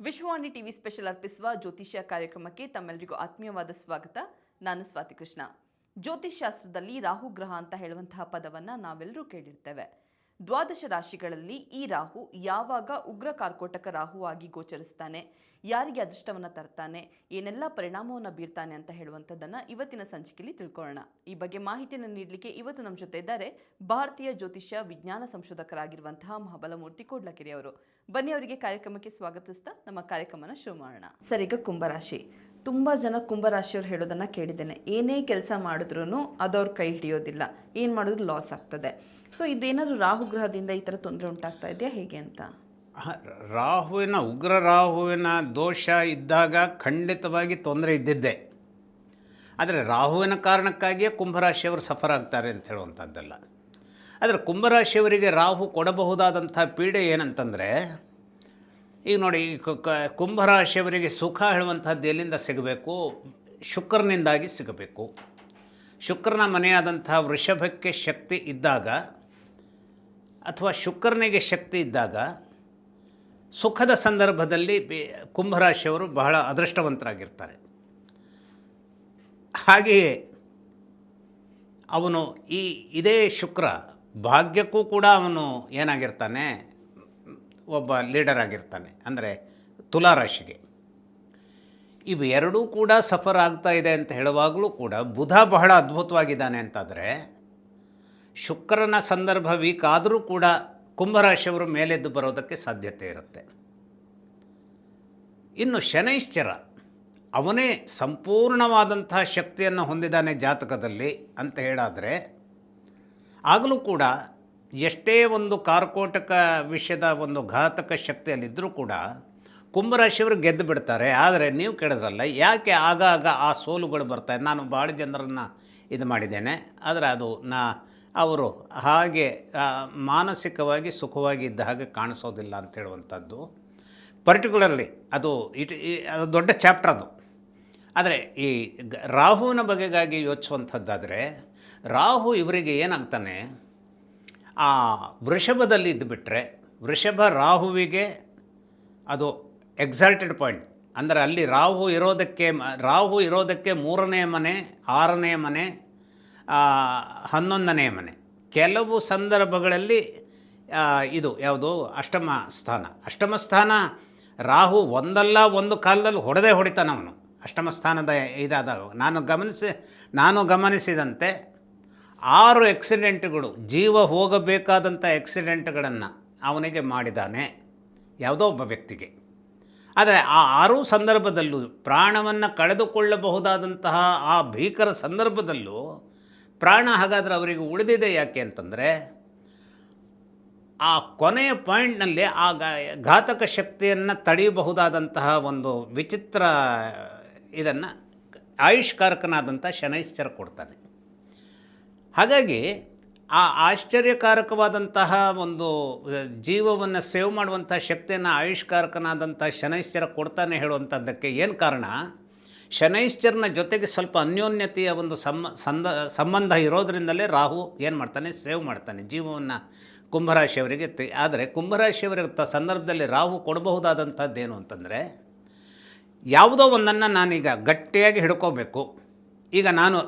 Vishwavani TV special ಅರ್ಪಿಸುವ ಜ್ಯೋತಿಷ್ಯ ಕಾರ್ಯಕ್ರಮಕ್ಕೆ ತಮ್ಮೆಲ್ಲರಿಗೂ ಆತ್ಮೀಯವಾದ ಸ್ವಾಗತ. ನಾನು ಸ್ವಾತಿ ಕೃಷ್ಣ. ಜ್ಯೋತಿಷ್ ಶಾಸ್ತ್ರದಲ್ಲಿ ರಾಹು ಗ್ರಹ ಅಂತ ಹೇಳುವಂತಹ ಪದವನ್ನ ನಾವೆಲ್ಲರೂ ಕೇಳಿರ್ತೇವೆ. ದ್ವಾದಶ ರಾಶಿಗಳಲ್ಲಿ ಈ ರಾಹು ಯಾವಾಗ ಉಗ್ರ ಕಾರ್ಕೋಟಕ ರಾಹುವಾಗಿ ಗೋಚರಿಸ್ತಾನೆ, ಯಾರಿಗೆ ಅದೃಷ್ಟವನ್ನ ತರ್ತಾನೆ, ಏನೆಲ್ಲ ಪರಿಣಾಮವನ್ನು ಬೀರ್ತಾನೆ ಅಂತ ಹೇಳುವಂಥದ್ದನ್ನು ಇವತ್ತಿನ ಸಂಚಿಕೆಯಲ್ಲಿ ತಿಳ್ಕೊಳ್ಳೋಣ. ಈ ಬಗ್ಗೆ ಮಾಹಿತಿಯನ್ನು ನೀಡಲಿಕ್ಕೆ ಇವತ್ತು ನಮ್ಮ ಜೊತೆ ಇದ್ದಾರೆ ಭಾರತೀಯ ಜ್ಯೋತಿಷ್ಯ ವಿಜ್ಞಾನ ಸಂಶೋಧಕರಾಗಿರುವಂತಹ ಮಹಾಬಲಮೂರ್ತಿ ಕೂಡ್ಲಕೆರೆ ಅವರು. ಬನ್ನಿ ಅವರಿಗೆ ಕಾರ್ಯಕ್ರಮಕ್ಕೆ ಸ್ವಾಗತಿಸ್ತಾ ನಮ್ಮ ಕಾರ್ಯಕ್ರಮನ ಶುರು ಮಾಡೋಣ. ಸರ್, ಈಗ ಕುಂಭರಾಶಿ, ತುಂಬ ಜನ ಕುಂಭರಾಶಿಯವ್ರು ಹೇಳೋದನ್ನು ಕೇಳಿದ್ದೇನೆ, ಏನೇ ಕೆಲಸ ಮಾಡಿದ್ರೂ ಅದವ್ರ ಕೈ ಹಿಡಿಯೋದಿಲ್ಲ, ಏನು ಮಾಡಿದ್ರು ಲಾಸ್ ಆಗ್ತದೆ. ಸೊ ಇದೇನಾದರೂ ರಾಹು ಗ್ರಹದಿಂದ ಈ ಥರ ತೊಂದರೆ ಉಂಟಾಗ್ತಾ ಇದೆಯಾ, ಹೇಗೆ ಅಂತ? ಉಗ್ರ ರಾಹುವಿನ ದೋಷ ಇದ್ದಾಗ ಖಂಡಿತವಾಗಿ ತೊಂದರೆ ಇದ್ದಿದ್ದೆ. ಆದರೆ ರಾಹುವಿನ ಕಾರಣಕ್ಕಾಗಿಯೇ ಕುಂಭರಾಶಿಯವರು ಸಫರ್ ಆಗ್ತಾರೆ ಅಂತ ಹೇಳುವಂಥದ್ದಲ್ಲ. ಆದರೆ ಕುಂಭರಾಶಿಯವರಿಗೆ ರಾಹು ಕೊಡಬಹುದಾದಂಥ ಪೀಡೆ ಏನಂತಂದರೆ, ಈಗ ನೋಡಿ, ಕುಂಭರಾಶಿಯವರಿಗೆ ಸುಖ ಹೇಳುವಂಥದ್ದು ಎಲ್ಲಿಂದ ಸಿಗಬೇಕು? ಶುಕ್ರನಿಂದಾಗಿ ಸಿಗಬೇಕು. ಶುಕ್ರನ ಮನೆಯಾದಂಥ ವೃಷಭಕ್ಕೆ ಶಕ್ತಿ ಇದ್ದಾಗ ಅಥವಾ ಶುಕ್ರನಿಗೆ ಶಕ್ತಿ ಇದ್ದಾಗ ಸುಖದ ಸಂದರ್ಭದಲ್ಲಿ ಕುಂಭರಾಶಿಯವರು ಬಹಳ ಅದೃಷ್ಟವಂತರಾಗಿರ್ತಾರೆ. ಹಾಗೆಯೇ ಅವನು ಇದೇ ಶುಕ್ರ ಭಾಗ್ಯಕ್ಕೂ ಕೂಡ ಅವನು ಏನಾಗಿರ್ತಾನೆ, ಒಬ್ಬ ಲೀಡರ್ ಆಗಿರ್ತಾನೆ. ಅಂದರೆ ತುಲಾರಾಶಿಗೆ ಇವು ಎರಡೂ ಕೂಡ ಸಫರ್ ಆಗ್ತಾ ಇದೆ ಅಂತ ಹೇಳುವಾಗಲೂ ಕೂಡ ಬುಧ ಬಹಳ ಅದ್ಭುತವಾಗಿದ್ದಾನೆ ಅಂತಾದರೆ, ಶುಕ್ರನ ಸಂದರ್ಭ ವೀಕ್ ಆದರೂ ಕೂಡ ಕುಂಭರಾಶಿಯವರು ಮೇಲೆದ್ದು ಬರೋದಕ್ಕೆ ಸಾಧ್ಯತೆ ಇರುತ್ತೆ. ಇನ್ನು ಶನೈಶ್ಚರ ಅವನೇ ಸಂಪೂರ್ಣವಾದಂಥ ಶಕ್ತಿಯನ್ನು ಹೊಂದಿದ್ದಾನೆ ಜಾತಕದಲ್ಲಿ ಅಂತ ಹೇಳಾದರೆ, ಆಗಲೂ ಕೂಡ ಎಷ್ಟೇ ಒಂದು ಕಾರ್ಕೋಟಕ ವಿಷಯದ ಒಂದು ಘಾತಕ ಶಕ್ತಿಯಲ್ಲಿದ್ದರೂ ಕೂಡ ಕುಂಭರಾಶಿಯವರು ಗೆದ್ದು ಬಿಡ್ತಾರೆ. ಆದರೆ ನೀವು ಕೇಳಿದ್ರಲ್ಲ, ಯಾಕೆ ಆಗಾಗ ಆ ಸೋಲುಗಳು ಬರ್ತಾರೆ? ನಾನು ಭಾಳ ಜನರನ್ನು ಇದು ಮಾಡಿದ್ದೇನೆ, ಆದರೆ ಅವರು ಹಾಗೆ ಮಾನಸಿಕವಾಗಿ ಸುಖವಾಗಿ ಇದ್ದ ಹಾಗೆ ಕಾಣಿಸೋದಿಲ್ಲ ಅಂತ ಹೇಳುವಂಥದ್ದು. ಪರ್ಟಿಕ್ಯುಲರ್ಲಿ ಅದು ದೊಡ್ಡ ಚಾಪ್ಟರ್ ಅದು. ಆದರೆ ಈ ರಾಹುವಿನ ಬಗೆಗಾಗಿ ಯೋಚಿಸುವಂಥದ್ದಾದರೆ, ರಾಹು ಇವರಿಗೆ ಏನಾಗ್ತಾನೆ, ಆ ವೃಷಭದಲ್ಲಿ ಇದ್ದುಬಿಟ್ರೆ, ವೃಷಭ ರಾಹುವಿಗೆ ಅದು ಎಕ್ಸಾಲ್ಟೆಡ್ ಪಾಯಿಂಟ್. ಅಂದರೆ ಅಲ್ಲಿ ರಾಹು ಇರೋದಕ್ಕೆ 3ನೇ ಮನೆ, 6ನೇ ಮನೆ, 11ನೇ ಮನೆ. ಕೆಲವು ಸಂದರ್ಭಗಳಲ್ಲಿ ಇದು ಯಾವುದು ಅಷ್ಟಮ ಸ್ಥಾನ ರಾಹು ಒಂದಲ್ಲ ಒಂದು ಕಾಲದಲ್ಲಿ ಹೊಡಿತಾನೆ ಅವನು. ಅಷ್ಟಮ ಸ್ಥಾನದ ಇದಾದಾಗ ನಾನು ಗಮನಿಸಿದಂತೆ 6 ಆಕ್ಸಿಡೆಂಟ್ಗಳು, ಜೀವ ಹೋಗಬೇಕಾದಂಥ ಆಕ್ಸಿಡೆಂಟ್ಗಳನ್ನು ಅವನಿಗೆ ಮಾಡಿದ್ದಾನೆ ಯಾವುದೋ ಒಬ್ಬ ವ್ಯಕ್ತಿಗೆ. ಆದರೆ ಆ 6 ಸಂದರ್ಭದಲ್ಲೂ ಪ್ರಾಣವನ್ನು ಕಳೆದುಕೊಳ್ಳಬಹುದಾದಂತಹ ಆ ಭೀಕರ ಸಂದರ್ಭದಲ್ಲೂ ಪ್ರಾಣ ಹಾಗಾದರೆ ಅವರಿಗೆ ಉಳಿದಿದೆ. ಯಾಕೆ ಅಂತಂದರೆ, ಆ ಕೊನೆಯ ಪಾಯಿಂಟ್ನಲ್ಲಿ ಆ ಘಾತಕ ಶಕ್ತಿಯನ್ನು ತಡೆಯಬಹುದಾದಂತಹ ಒಂದು ವಿಚಿತ್ರ ಇದನ್ನು ಆಯುಷ್ಕಾರಕನಾದಂಥ ಶನೈಶ್ಚರ ಕೊಡ್ತಾನೆ. ಹಾಗಾಗಿ ಆ ಆಶ್ಚರ್ಯಕಾರಕವಾದಂತಹ ಒಂದು ಜೀವವನ್ನು ಸೇವ್ ಮಾಡುವಂಥ ಶಕ್ತಿಯನ್ನು ಆಯುಷ್ಕಾರಕನಾದಂಥ ಶನೈಶ್ಚರ ಕೊಡ್ತಾನೆ ಹೇಳುವಂಥದ್ದಕ್ಕೆ ಏನು ಕಾರಣ? ಶನೈಶ್ಚರನ ಜೊತೆಗೆ ಸ್ವಲ್ಪ ಅನ್ಯೋನ್ಯತೆಯ ಒಂದು ಸಂಬಂಧ ಇರೋದರಿಂದಲೇ ರಾಹು ಏನು ಮಾಡ್ತಾನೆ, ಸೇವ್ ಮಾಡ್ತಾನೆ ಜೀವವನ್ನು ಕುಂಭರಾಶಿಯವರಿಗೆ. ಆದರೆ ಕುಂಭರಾಶಿಯವರ ಸಂದರ್ಭದಲ್ಲಿ ರಾಹು ಕೊಡಬಹುದಾದಂಥದ್ದೇನು ಅಂತಂದರೆ, ಯಾವುದೋ ಒಂದನ್ನು ನಾನೀಗ ಗಟ್ಟಿಯಾಗಿ ಹಿಡ್ಕೋಬೇಕು. ಈಗ ನಾನು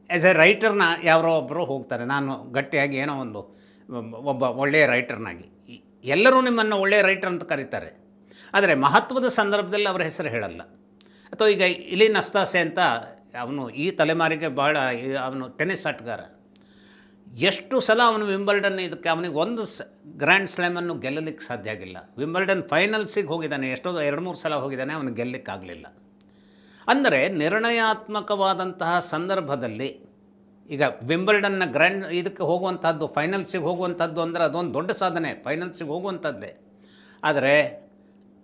ಆ್ಯಸ್ ಎ ರೈಟರ್ನ ಯಾರೋ ಒಬ್ಬರು ಹೋಗ್ತಾರೆ, ನಾನು ಗಟ್ಟಿಯಾಗಿ ಏನೋ ಒಬ್ಬ ಒಳ್ಳೆಯ ರೈಟರ್ನಾಗಿ, ಎಲ್ಲರೂ ನಿಮ್ಮನ್ನು ಒಳ್ಳೆಯ ರೈಟರ್ ಅಂತ ಕರೀತಾರೆ. ಆದರೆ ಮಹತ್ವದ ಸಂದರ್ಭದಲ್ಲಿ ಅವರ ಹೆಸರು ಹೇಳಲ್ಲ. ಅಥವಾ ಈಗ ಇಲಿನ್ ಅಸ್ತಾಸೆ ಅಂತ ಅವನು ಈ ತಲೆಮಾರಿಗೆ ಭಾಳ ಅವನು ಟೆನ್ನಿಸ್ ಆಟಗಾರ. ಎಷ್ಟು ಸಲ ಅವನು ವಿಂಬಲ್ಡನ್ ಇದಕ್ಕೆ ಅವನಿಗೆ ಒಂದು ಗ್ರ್ಯಾಂಡ್ ಸ್ಲ್ಯಾಮನ್ನು ಗೆಲ್ಲಲಿಕ್ಕೆ ಸಾಧ್ಯ ಆಗಿಲ್ಲ. ವಿಂಬಲ್ಡನ್ ಫೈನಲ್ಸಿಗೆ ಹೋಗಿದ್ದಾನೆ, ಎಷ್ಟೋ 2-3 ಸಲ ಹೋಗಿದ್ದಾನೆ, ಅವನಿಗೆ ಗೆಲ್ಲಲಿಕ್ಕಾಗಲಿಲ್ಲ. ಅಂದರೆ ನಿರ್ಣಯಾತ್ಮಕವಾದಂತಹ ಸಂದರ್ಭದಲ್ಲಿ ಈಗ ವಿಂಬಲ್ಡನ್ನ ಇದಕ್ಕೆ ಹೋಗುವಂಥದ್ದು, ಫೈನಲ್ಸಿಗೆ ಹೋಗುವಂಥದ್ದು ಅಂದರೆ ಅದೊಂದು ದೊಡ್ಡ ಸಾಧನೆ, ಫೈನಲ್ಸಿಗೆ ಹೋಗುವಂಥದ್ದೇ. ಆದರೆ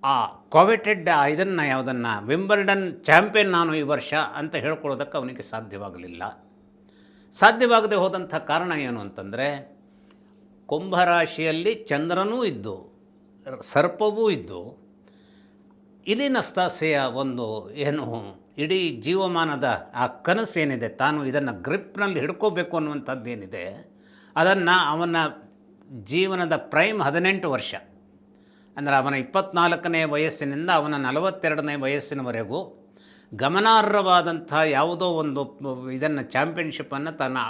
ಆ ಕೋವೆಟೆಡ್ ಇದನ್ನು ಯಾವುದನ್ನು ವಿಂಬಲ್ಡನ್ ಚಾಂಪಿಯನ್ ನಾನು ಈ ವರ್ಷ ಅಂತ ಹೇಳ್ಕೊಳ್ಳೋದಕ್ಕೆ ಅವನಿಗೆ ಸಾಧ್ಯವಾಗಲಿಲ್ಲ. ಸಾಧ್ಯವಾಗದೆ ಹೋದಂಥ ಕಾರಣ ಏನು ಅಂತಂದರೆ, ಕುಂಭರಾಶಿಯಲ್ಲಿ ಚಂದ್ರನೂ ಇದ್ದು ಸರ್ಪವೂ ಇದ್ದು ಇಲಿನ್ ಅಸ್ತಾಸೆಯ ಒಂದು ಏನು ಇಡೀ ಜೀವಮಾನದ ಆ ಕನಸೇನಿದೆ, ತಾನು ಇದನ್ನು ಗ್ರಿಪ್ನಲ್ಲಿ ಹಿಡ್ಕೋಬೇಕು ಅನ್ನುವಂಥದ್ದೇನಿದೆ, ಅದನ್ನು ಅವನ ಜೀವನದ ಪ್ರೈಮ್ 18 ವರ್ಷ, ಅಂದರೆ ಅವನ 24ನೇ ವಯಸ್ಸಿನಿಂದ ಅವನ 42ನೇ ವಯಸ್ಸಿನವರೆಗೂ ಗಮನಾರ್ಹವಾದಂಥ ಯಾವುದೋ ಒಂದು ಇದನ್ನು ಚಾಂಪಿಯನ್ಶಿಪ್ಪನ್ನು ತಾನು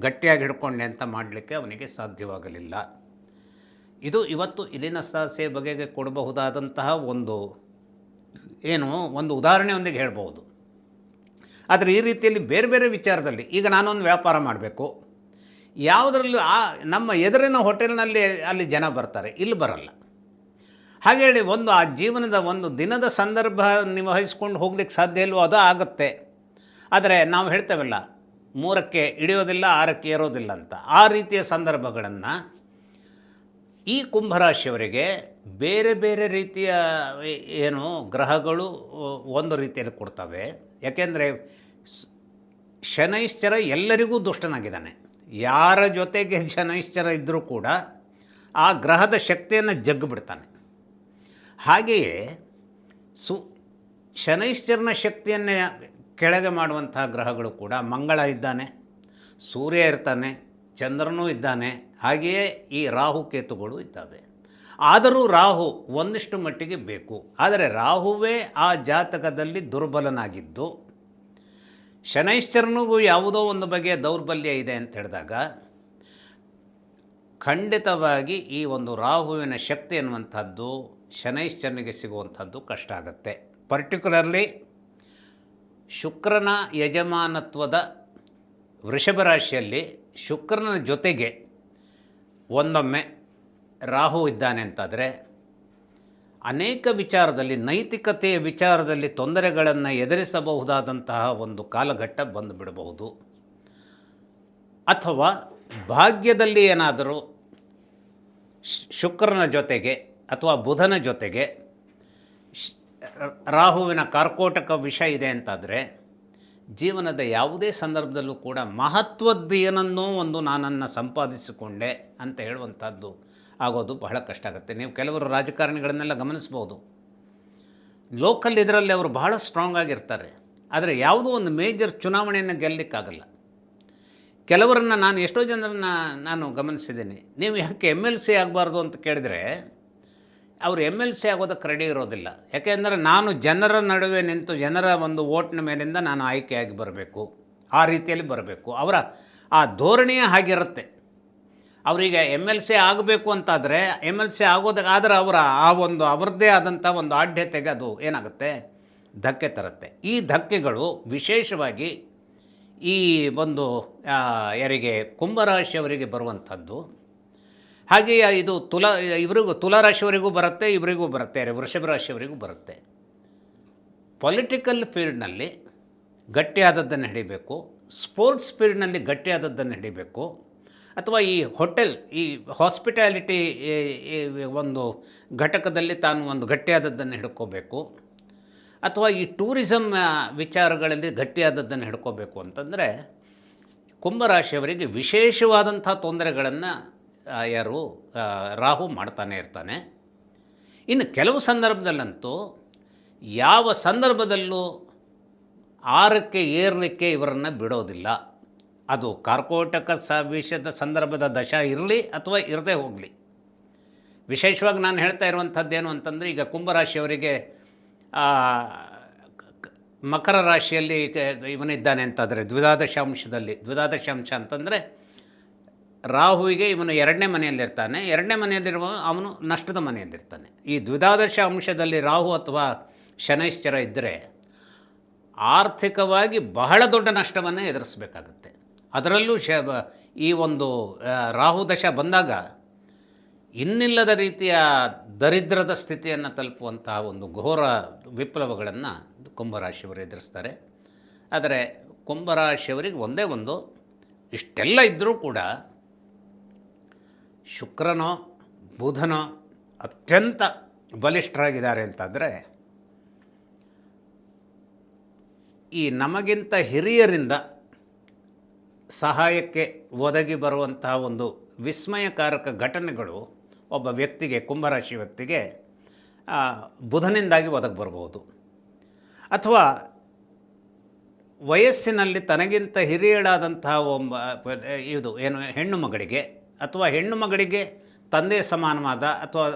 ಗಟ್ಟಿಯಾಗಿ ಹಿಡ್ಕೊಂಡೆ ಅಂತ ಮಾಡಲಿಕ್ಕೆ ಅವನಿಗೆ ಸಾಧ್ಯವಾಗಲಿಲ್ಲ. ಇದು ಇವತ್ತು ಇಲಿನ ಸಮಸ್ಯೆ ಬಗೆಗೆ ಕೊಡಬಹುದಾದಂತಹ ಒಂದು ಉದಾಹರಣೆಯೊಂದಿಗೆ ಹೇಳ್ಬೋದು. ಆದರೆ ಈ ರೀತಿಯಲ್ಲಿ ಬೇರೆ ಬೇರೆ ವಿಚಾರದಲ್ಲಿ, ಈಗ ನಾನೊಂದು ವ್ಯಾಪಾರ ಮಾಡಬೇಕು, ಯಾವುದರಲ್ಲೂ ನಮ್ಮ ಎದುರಿನ ಹೋಟೆಲ್ನಲ್ಲಿ ಅಲ್ಲಿ ಜನ ಬರ್ತಾರೆ, ಇಲ್ಲಿ ಬರಲ್ಲ. ಹಾಗೇಳಿ ಆ ಜೀವನದ ಒಂದು ದಿನದ ಸಂದರ್ಭ ನಿಭಾಯಿಸ್ಕೊಂಡು ಹೋಗ್ಲಿಕ್ಕೆ ಸಾಧ್ಯ ಇಲ್ವೋ ಅದು ಆಗುತ್ತೆ. ಆದರೆ ನಾವು ಹೇಳ್ತೇವಲ್ಲ, 3ಕ್ಕೆ ಇಳಿಯೋದಿಲ್ಲ 6ಕ್ಕೆ ಏರೋದಿಲ್ಲ ಅಂತ, ಆ ರೀತಿಯ ಸಂದರ್ಭಗಳನ್ನು ಈ ಕುಂಭರಾಶಿಯವರಿಗೆ ಬೇರೆ ಬೇರೆ ರೀತಿಯ ಗ್ರಹಗಳು ಒಂದು ರೀತಿಯಲ್ಲಿ ಕೊಡ್ತವೆ. ಯಾಕೆಂದರೆ ಶನೈಶ್ಚರ ಎಲ್ಲರಿಗೂ ದುಷ್ಟನಾಗಿದ್ದಾನೆ. ಯಾರ ಜೊತೆಗೆ ಶನೈಶ್ಚರ ಇದ್ದರೂ ಕೂಡ ಆ ಗ್ರಹದ ಶಕ್ತಿಯನ್ನು ಜಗ್ಗಿಬಿಡ್ತಾನೆ. ಹಾಗೆಯೇ ಶನೈಶ್ಚರನ ಶಕ್ತಿಯನ್ನೇ ಕೆಳಗೆ ಮಾಡುವಂತಹ ಗ್ರಹಗಳು ಕೂಡ ಮಂಗಳ ಇದ್ದಾನೆ, ಸೂರ್ಯ ಇರ್ತಾನೆ, ಚಂದ್ರನೂ ಇದ್ದಾನೆ, ಹಾಗೆಯೇ ಈ ರಾಹು ಕೇತುಗಳು ಇದ್ದಾವೆ. ಆದರೂ ರಾಹು ಒಂದಿಷ್ಟು ಮಟ್ಟಿಗೆ ಬೇಕು. ಆದರೆ ರಾಹುವೇ ಆ ಜಾತಕದಲ್ಲಿ ದುರ್ಬಲನಾಗಿದ್ದು ಶನೈಶ್ಚರನಿಗೂ ಯಾವುದೋ ಒಂದು ಬಗೆಯ ದೌರ್ಬಲ್ಯ ಇದೆ ಅಂತ ಹೇಳಿದಾಗ ಖಂಡಿತವಾಗಿ ಈ ಒಂದು ರಾಹುವಿನ ಶಕ್ತಿ ಅನ್ನುವಂಥದ್ದು ಶನೈಶ್ಚರನಿಗೆ ಸಿಗುವಂಥದ್ದು ಕಷ್ಟ ಆಗುತ್ತೆ. ಪರ್ಟಿಕ್ಯುಲರ್ಲಿ ಶುಕ್ರನ ಯಜಮಾನತ್ವದ ವೃಷಭ ರಾಶಿಯಲ್ಲಿ ಶುಕ್ರನ ಜೊತೆಗೆ ಒಂದೊಮ್ಮೆ ರಾಹು ಇದ್ದಾನೆ ಅಂತಾದರೆ ಅನೇಕ ವಿಚಾರದಲ್ಲಿ, ನೈತಿಕತೆಯ ವಿಚಾರದಲ್ಲಿ ತೊಂದರೆಗಳನ್ನು ಎದುರಿಸಬಹುದಾದಂತಹ ಒಂದು ಕಾಲಘಟ್ಟ ಬಂದು ಬಿಡಬಹುದು. ಅಥವಾ ಭಾಗ್ಯದಲ್ಲಿ ಏನಾದರೂ ಶುಕ್ರನ ಜೊತೆಗೆ ಅಥವಾ ಬುಧನ ಜೊತೆಗೆ ರಾಹುವಿನ ಕಾರ್ಕೋಟಕ ವಿಷ ಇದೆ ಅಂತಾದರೆ ಜೀವನದ ಯಾವುದೇ ಸಂದರ್ಭದಲ್ಲೂ ಕೂಡ ಮಹತ್ವದ್ದು ಏನನ್ನೋ ನಾನನ್ನು ಸಂಪಾದಿಸಿಕೊಂಡೆ ಅಂತ ಹೇಳುವಂಥದ್ದು ಆಗೋದು ಬಹಳ ಕಷ್ಟ ಆಗುತ್ತೆ. ನೀವು ಕೆಲವರು ರಾಜಕಾರಣಿಗಳನ್ನೆಲ್ಲ ಗಮನಿಸ್ಬೋದು. ಲೋಕಲ್ ಇದರಲ್ಲಿ ಅವರು ಬಹಳ ಸ್ಟ್ರಾಂಗ್ ಆಗಿರ್ತಾರೆ, ಆದರೆ ಯಾವುದೋ ಒಂದು ಮೇಜರ್ ಚುನಾವಣೆಯನ್ನು ಗೆಲ್ಲಲಿಕ್ಕಾಗಲ್ಲ. ಕೆಲವರನ್ನು ಎಷ್ಟೋ ಜನರನ್ನು ನಾನು ಗಮನಿಸಿದ್ದೀನಿ. ನೀವು ಯಾಕೆ MLC ಆಗಬಾರ್ದು ಅಂತ ಕೇಳಿದರೆ ಅವರು MLC ಆಗೋದಕ್ಕೆ ರೆಡಿ ಇರೋದಿಲ್ಲ. ಯಾಕೆಂದರೆ ನಾನು ಜನರ ನಡುವೆ ನಿಂತು ಜನರ ಒಂದು ಓಟ್ನ ಮೇಲಿಂದ ನಾನು ಆಯ್ಕೆಯಾಗಿ ಬರಬೇಕು, ಆ ರೀತಿಯಲ್ಲಿ ಬರಬೇಕು. ಅವರ ಆ ಧೋರಣೆಯೇ ಹಾಗಿರುತ್ತೆ. ಅವರಿಗೆ MLC ಆಗಬೇಕು ಅಂತಾದರೆ MLC ಆಗೋದಕ್ಕಾದರೆ ಅವರದ್ದೇ ಆದಂಥ ಒಂದು ಆಢ್ಯತೆಗೆ ಅದು ಏನಾಗುತ್ತೆ, ಧಕ್ಕೆ ತರುತ್ತೆ. ಈ ಧಕ್ಕೆಗಳು ವಿಶೇಷವಾಗಿ ಈ ಒಂದು ಯಾರಿಗೆ ಕುಂಭರಾಶಿಯವರಿಗೆ ಬರುವಂಥದ್ದು. ಹಾಗೆಯೇ ಇದು ತುಲಾರಾಶಿಯವರಿಗೂ ಬರುತ್ತೆ, ಇವರಿಗೂ ಬರುತ್ತೆ, ವೃಷಭ ರಾಶಿಯವರಿಗೂ ಬರುತ್ತೆ. ಪೊಲಿಟಿಕಲ್ ಫೀಲ್ಡ್ನಲ್ಲಿ ಗಟ್ಟಿಯಾದದ್ದನ್ನು ಹಿಡಿಬೇಕು, ಸ್ಪೋರ್ಟ್ಸ್ ಫೀಲ್ಡ್ನಲ್ಲಿ ಗಟ್ಟಿಯಾದದ್ದನ್ನು ಹಿಡಿಬೇಕು, ಅಥವಾ ಈ ಹೋಟೆಲ್, ಈ ಹಾಸ್ಪಿಟಾಲಿಟಿ ಒಂದು ಘಟಕದಲ್ಲಿ ತಾನು ಒಂದು ಗಟ್ಟಿಯಾದದ್ದನ್ನು ಹಿಡ್ಕೋಬೇಕು, ಅಥವಾ ಈ ಟೂರಿಸಮ್ ವಿಚಾರಗಳಲ್ಲಿ ಗಟ್ಟಿಯಾದದ್ದನ್ನು ಹಿಡ್ಕೋಬೇಕು ಅಂತಂದರೆ ಕುಂಭರಾಶಿಯವರಿಗೆ ವಿಶೇಷವಾದಂಥ ತೊಂದರೆಗಳನ್ನು ರಾಹು ಮಾಡ್ತಾನೆ ಇರ್ತಾನೆ. ಇನ್ನು ಕೆಲವು ಸಂದರ್ಭದಲ್ಲಂತೂ ಯಾವ ಸಂದರ್ಭದಲ್ಲೂ 6ಕ್ಕೆ ಏರಲಿಕ್ಕೆ ಇವರನ್ನು ಬಿಡೋದಿಲ್ಲ. ಅದು ಕಾರ್ಕೋಟಕ ವಿಷಯದ ಸಂದರ್ಭದ ದಶ ಇರಲಿ ಅಥವಾ ಇರದೇ ಹೋಗಲಿ. ವಿಶೇಷವಾಗಿ ನಾನು ಹೇಳ್ತಾ ಇರುವಂಥದ್ದೇನು ಅಂತಂದರೆ, ಈಗ ಕುಂಭರಾಶಿಯವರಿಗೆ ಮಕರ ರಾಶಿಯಲ್ಲಿ ಇವನಿದ್ದಾನೆ ಅಂತಾದರೆ ದ್ವಿದಾದಶಾಂಶ ಅಂತಂದರೆ ರಾಹುವಿಗೆ ಇವನು 2ನೇ ಮನೆಯಲ್ಲಿರ್ತಾನೆ, 2ನೇ ಮನೆಯಲ್ಲಿರುವ ಅವನು ನಷ್ಟದ ಮನೆಯಲ್ಲಿರ್ತಾನೆ. ಈ ದ್ವಿದಾದಶ ಅಂಶದಲ್ಲಿ ರಾಹು ಅಥವಾ ಶನೈಶ್ಚರ ಇದ್ದರೆ ಆರ್ಥಿಕವಾಗಿ ಬಹಳ ದೊಡ್ಡ ನಷ್ಟವನ್ನು ಎದುರಿಸಬೇಕಾಗುತ್ತೆ. ಅದರಲ್ಲೂ ಈ ಒಂದು ರಾಹು ದಶ ಬಂದಾಗ ಇನ್ನಿಲ್ಲದ ರೀತಿಯ ದರಿದ್ರದ ಸ್ಥಿತಿಯನ್ನು ತಲುಪುವಂತಹ ಒಂದು ಘೋರ ವಿಪ್ಲವಗಳನ್ನು ಕುಂಭರಾಶಿಯವರು ಎದುರಿಸ್ತಾರೆ. ಆದರೆ ಕುಂಭರಾಶಿಯವರಿಗೆ ಒಂದೇ ಒಂದು, ಇಷ್ಟೆಲ್ಲ ಇದ್ದರೂ ಕೂಡ ಶುಕ್ರನೋ ಬುಧನೋ ಅತ್ಯಂತ ಬಲಿಷ್ಠರಾಗಿದ್ದಾರೆ ಅಂತಂದರೆ ಈ ನಮಗಿಂತ ಹಿರಿಯರಿಂದ ಸಹಾಯಕ್ಕೆ ಒದಗಿ ಬರುವಂತಹ ಒಂದು ವಿಸ್ಮಯಕಾರಕ ಘಟನೆಗಳು ಒಬ್ಬ ವ್ಯಕ್ತಿಗೆ, ಕುಂಭರಾಶಿ ವ್ಯಕ್ತಿಗೆ ಬುಧನಿಂದಾಗಿ ಒದಗಿ ಬರ್ಬೋದು. ಅಥವಾ ವಯಸ್ಸಿನಲ್ಲಿ ತನಗಿಂತ ಹಿರಿಯಳಾದಂತಹ ಇದು ಏನು ಹೆಣ್ಣು ಮಗಳಿಗೆ ಅಥವಾ ಹೆಣ್ಣು ಮಗಳಿಗೆ ತಂದೆ ಸಮಾನವಾದ ಅಥವಾ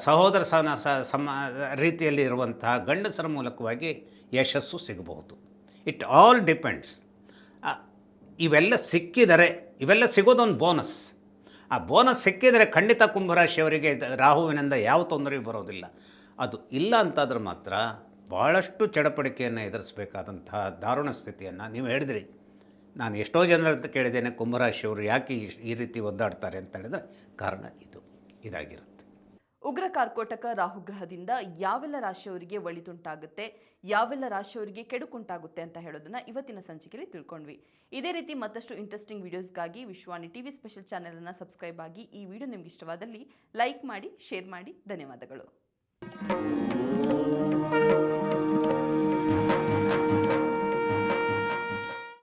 ಸಹೋದರ ರೀತಿಯಲ್ಲಿ ಇರುವಂತಹ ಗಂಡಸರ ಮೂಲಕವಾಗಿ ಯಶಸ್ಸು ಸಿಗಬಹುದು. It all depends. ಇವೆಲ್ಲ ಸಿಕ್ಕಿದರೆ, ಇವೆಲ್ಲ ಸಿಗೋದೊಂದು ಬೋನಸ್. ಆ ಬೋನಸ್ ಸಿಕ್ಕಿದರೆ ಖಂಡಿತ ಕುಂಭರಾಶಿಯವರಿಗೆ ರಾಹುವಿನಿಂದ ಯಾವ ತೊಂದರೆಯೂ ಬರೋದಿಲ್ಲ. ಅದು ಇಲ್ಲ ಅಂತಾದ್ರೆ ಮಾತ್ರ ಭಾಳಷ್ಟು ಚಡಪಡಿಕೆಯನ್ನು ಎದುರಿಸಬೇಕಾದಂತಹ ದಾರುಣ ಸ್ಥಿತಿಯನ್ನು ನೀವು ಹೇಳಿದ್ರಿ. ನಾನು ಎಷ್ಟೋ ಜನರ ಕೇಳಿದ್ದೇನೆ, ಕುಂಭರಾಶಿಯವರು ಯಾಕೆ ಈ ರೀತಿ ಒದ್ದಾಡ್ತಾರೆ ಅಂತ ಹೇಳಿದ್ರೆ ಕಾರಣ ಇದಾಗಿರುತ್ತೆ. ಉಗ್ರ ಕಾರ್ಕೋಟಕ ರಾಹುಗ್ರಹದಿಂದ ಯಾವೆಲ್ಲ ರಾಶಿಯವರಿಗೆ ಒಳಿತುಂಟಾಗುತ್ತೆ, ಯಾವೆಲ್ಲ ರಾಶಿಯವರಿಗೆ ಕೆಡುಕುಂಟಾಗುತ್ತೆ ಅಂತ ಹೇಳೋದನ್ನ ಇವತ್ತಿನ ಸಂಚಿಕೆಯಲ್ಲಿ ತಿಳ್ಕೊಂಡ್ವಿ. ಇದೇ ರೀತಿ ಮತ್ತಷ್ಟು ಇಂಟ್ರೆಸ್ಟಿಂಗ್ ವಿಡಿಯೋಸ್ಗಾಗಿ ವಿಶ್ವಾನಿ ಟಿವಿ ಸ್ಪೆಷಲ್ ಚಾನೆಲ್ ಅನ್ನು ಸಬ್ಸ್ಕ್ರೈಬ್ ಆಗಿ. ಈ ವಿಡಿಯೋ ನಿಮ್ಗೆ ಇಷ್ಟವಾದಲ್ಲಿ ಲೈಕ್ ಮಾಡಿ, ಶೇರ್ ಮಾಡಿ. ಧನ್ಯವಾದಗಳು.